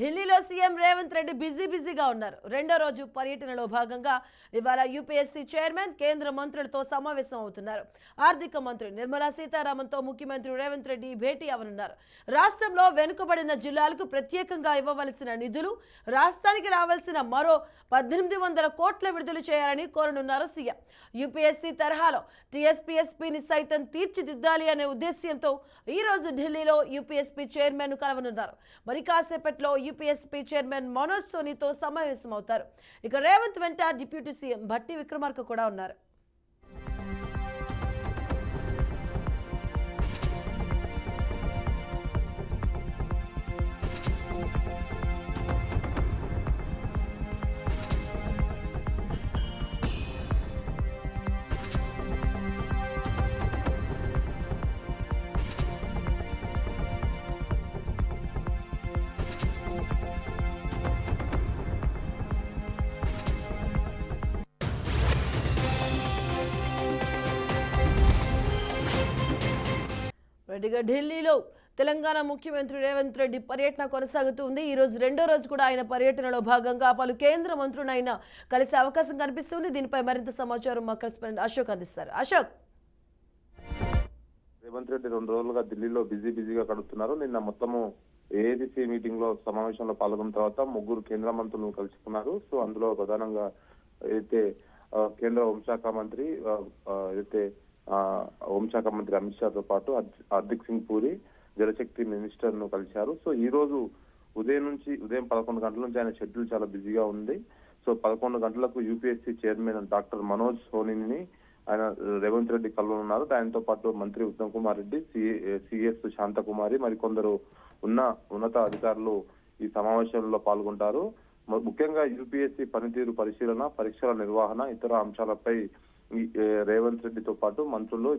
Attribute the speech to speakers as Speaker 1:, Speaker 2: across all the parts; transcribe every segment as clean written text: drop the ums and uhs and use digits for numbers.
Speaker 1: ఢిల్లీలో సీఎం రేవంత్ రెడ్డి బిజీగా ఉన్నారు. రెండో రోజు పర్యటనలో భాగంగా ఇవాళ యూపీఎస్సీ చైర్మన్ కేంద్ర మంత్రులతో సమావేశం అవుతున్నారు. ఆర్థిక మంత్రి నిర్మలా సీతారామన్తో ముఖ్యమంత్రి రేవంత్ రెడ్డి భేటీ అవనున్నారు. రాష్ట్రంలో వెనుకబడిన జిల్లాలకు ప్రత్యేకంగా ఇవ్వవలసిన నిధులు, రాష్ట్రానికి రావాల్సిన మరో 1800 కోట్ల విడుదల చేయాలని కోరనున్నారు సీఎం. యూపీఎస్సీ తరహాలో టీఎస్పీఎస్పీని సైతం తీర్చిదిద్దాలి అనే ఉద్దేశ్యంతో ఈ రోజు ఢిల్లీలో యూపీఎస్సీ చైర్మన్ కలవనున్నారు. మరి కాసేపట్లో యూపీఎస్సీ చైర్మన్ మనోజ్ సోనీతో సమావేశమవుతారు. ఇక రేవంత్ వెంట డిప్యూటీ సీఎం భట్టి విక్రమార్క కూడా ఉన్నారు. ఢిల్లీలో తెలంగాణ ముఖ్యమంత్రి రేవంత్ రెడ్డి పర్యటన కొనసాగుతుంది. ఈ రోజు రెండో రోజు కూడా ఆయన పర్యటనలో భాగంగా పలు కేంద్ర మంత్రులను ఆయన కలిసే అవకాశం కనిపిస్తుంది. దీనిపై మరింత సమాచారం మా కరెస్పాండెంట్ అశోక్ అందిస్తారు. అశోక్,
Speaker 2: రేవంత్ రెడ్డి 2 రోజులుగా ఢిల్లీలో బిజీగా గడుపుతున్నారు. నిన్న మొత్తము ఏఐసిసి మీటింగ్ లో సమావేశంలో పాల్గొన్న తర్వాత 3 కేంద్ర మంత్రులను కలుసుకున్నారు. సో అందులో ప్రధానంగా అయితే కేంద్ర హోంశాఖ మంత్రి హోంశాఖ మంత్రి అమిత్ షాతో పాటు హర్దీప్ సింగ్ పూరి, జలశక్తి మినిస్టర్ ను కలిశారు. సో ఈ రోజు ఉదయం 11 గంటల నుంచి ఆయన షెడ్యూల్ చాలా బిజీగా ఉంది. సో 11 గంటలకు యూపీఎస్సీ చైర్మన్ డాక్టర్ మనోజ్ సోనీని ఆయన రేవంత్ రెడ్డి కలవనున్నారు. దానితో పాటు మంత్రి ఉత్తమ్ కుమార్ రెడ్డి, సిఎస్ శాంతకుమారి, మరికొందరు ఉన్నత అధికారులు ఈ సమావేశంలో పాల్గొంటారు. ముఖ్యంగా యూపీఎస్సీ పనితీరు పరిశీలన, పరీక్షల నిర్వహణ, ఇతర అంశాలపై రేవంత్ రెడ్డితో పాటు మంత్రులు,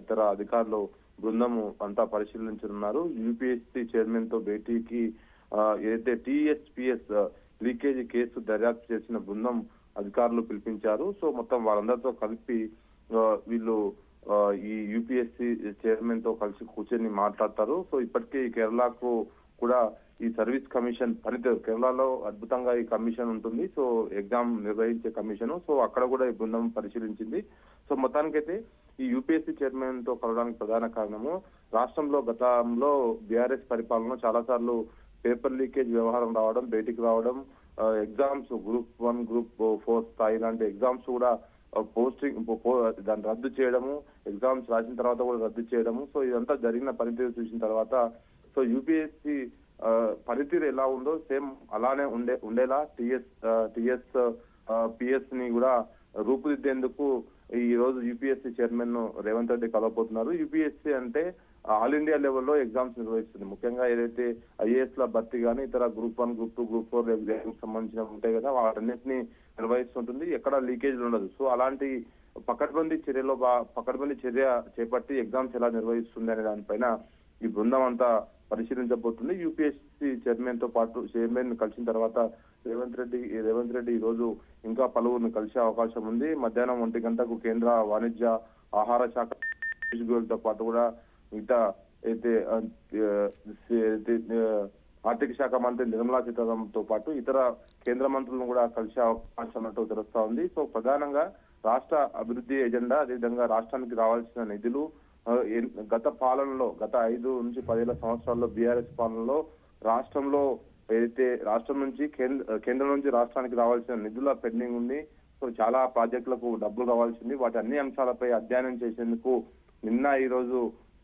Speaker 2: ఇతర అధికారులు బృందము అంతా పరిశీలించనున్నారు. యూపీఎస్సీ చైర్మన్ తో భేటీకి ఏదైతే టీఎస్పీఎస్ లీకేజీ కేసు దర్యాప్తు చేసిన బృందం అధికారులు పిలిపించారు. సో మొత్తం వాళ్ళందరితో కలిపి వీళ్ళు ఈ యూపీఎస్సీ చైర్మన్ తో కలిసి కూర్చొని మాట్లాడతారు. సో ఇప్పటికీ కేరళకు కూడా ఈ సర్వీస్ కమిషన్ పనితీరు, కేరళలో అద్భుతంగా ఈ కమిషన్ ఉంటుంది. సో ఎగ్జామ్ నిర్వహించే కమిషన్. సో అక్కడ కూడా ఈ బృందం పరిశీలించింది. సో మొత్తానికైతే ఈ యూపీఎస్సీ చైర్మన్ తో కలవడానికి ప్రధాన కారణము రాష్ట్రంలో గతంలో బీఆర్ఎస్ పరిపాలనలో చాలా సార్లు పేపర్ లీకేజ్ వ్యవహారం రావడం, బయటికి రావడం, ఎగ్జామ్స్ గ్రూప్ 1, గ్రూప్ 4 స్థాయి లాంటి ఎగ్జామ్స్ కూడా దాన్ని రద్దు చేయడము, ఎగ్జామ్స్ రాసిన తర్వాత కూడా రద్దు చేయడము. సో ఇదంతా జరిగిన పనితీరు చూసిన తర్వాత సో యూపీఎస్సీ పనితీరు ఎలా ఉందో సేమ్ అలానే ఉండేలా పిఎస్ ని కూడా రూపుదిద్దేందుకు ఈ రోజు యూపీఎస్సీ చైర్మన్ ను రేవంత్ రెడ్డి కలవబోతున్నారు. యూపీఎస్సీ అంటే ఆల్ ఇండియా లెవెల్లో ఎగ్జామ్స్ నిర్వహిస్తుంది. ముఖ్యంగా ఏదైతే ఐఏఎస్ ల భర్తీ కానీ ఇతర గ్రూప్ 1, గ్రూప్ 2, గ్రూప్ 4 ఎగ్జామ్స్ సంబంధించిన ఉంటాయి కదా, వాటన్నిటిని నిర్వహిస్తుంటుంది. ఎక్కడ లీకేజ్ ఉండదు. సో అలాంటి పకడ్బందీ చర్య చేపట్టి ఎగ్జామ్స్ ఎలా నిర్వహిస్తుంది అనే దానిపైన ఈ బృందం అంతా పరిశీలించబోతుంది. యూపీఎస్సీ చైర్మన్ తో పాటు చైర్మన్ కలిసిన తర్వాత రేవంత్ రెడ్డి ఈ రోజు ఇంకా పలువురిని కలిసే అవకాశం ఉంది. మధ్యాహ్నం 1 గంటకు కేంద్ర వాణిజ్య ఆహార శాఖ తో పాటు కూడా మిగతా అయితే ఆర్థిక శాఖ మంత్రి నిర్మలా సీతారామన్ తో పాటు ఇతర కేంద్ర మంత్రులను కూడా కలిసే అవకాశం ఉన్నట్టు తెలుస్తా ఉంది. సో ప్రధానంగా రాష్ట్ర అభివృద్ధి ఎజెండా, అదేవిధంగా రాష్ట్రానికి రావాల్సిన నిధులు, గత 5 నుంచి 10 సంవత్సరాల్లో బీఆర్ఎస్ పాలనలో రాష్ట్రంలో ఏదైతే రాష్ట్రం నుంచి కేంద్రం నుంచి రాష్ట్రానికి రావాల్సిన నిధుల పెండింగ్ ఉంది. సో చాలా ప్రాజెక్టులకు డబ్బులు రావాల్సింది. వాటి అన్ని అంశాలపై అధ్యయనం చేసేందుకు నిన్న ఈ రోజు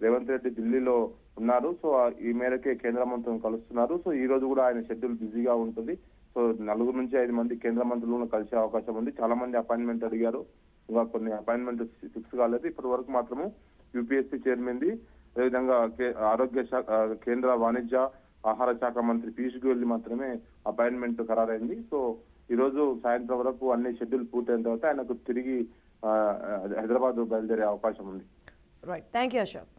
Speaker 2: రేవంత్ రెడ్డి ఢిల్లీలో ఉన్నారు. సో ఈ మేరకే కేంద్ర మంత్రులను కలుస్తున్నారు. సో ఈ రోజు కూడా ఆయన షెడ్యూల్ బిజీగా ఉంటుంది. సో 4 నుంచి 5 మంది కేంద్ర మంత్రులను కలిసే అవకాశం ఉంది. చాలా మంది అపాయింట్మెంట్ అడిగారు, ఇంకా కొన్ని అపాయింట్మెంట్ ఫిక్స్ కాలేదు. ఇప్పటి వరకు మాత్రము యూపీఎస్సీ చైర్మన్ ది, అదేవిధంగా ఆరోగ్య శాఖ, కేంద్ర వాణిజ్య ఆహార శాఖ మంత్రి పీయూష్ గోయల్ మాత్రమే అపాయింట్మెంట్ ఖరారైంది. సో ఈ రోజు సాయంత్రం వరకు అన్ని షెడ్యూల్ పూర్తయిన తర్వాత ఆయనకు తిరిగి హైదరాబాద్ బయలుదేరే అవకాశం ఉంది.
Speaker 1: Right, thank you Ashok.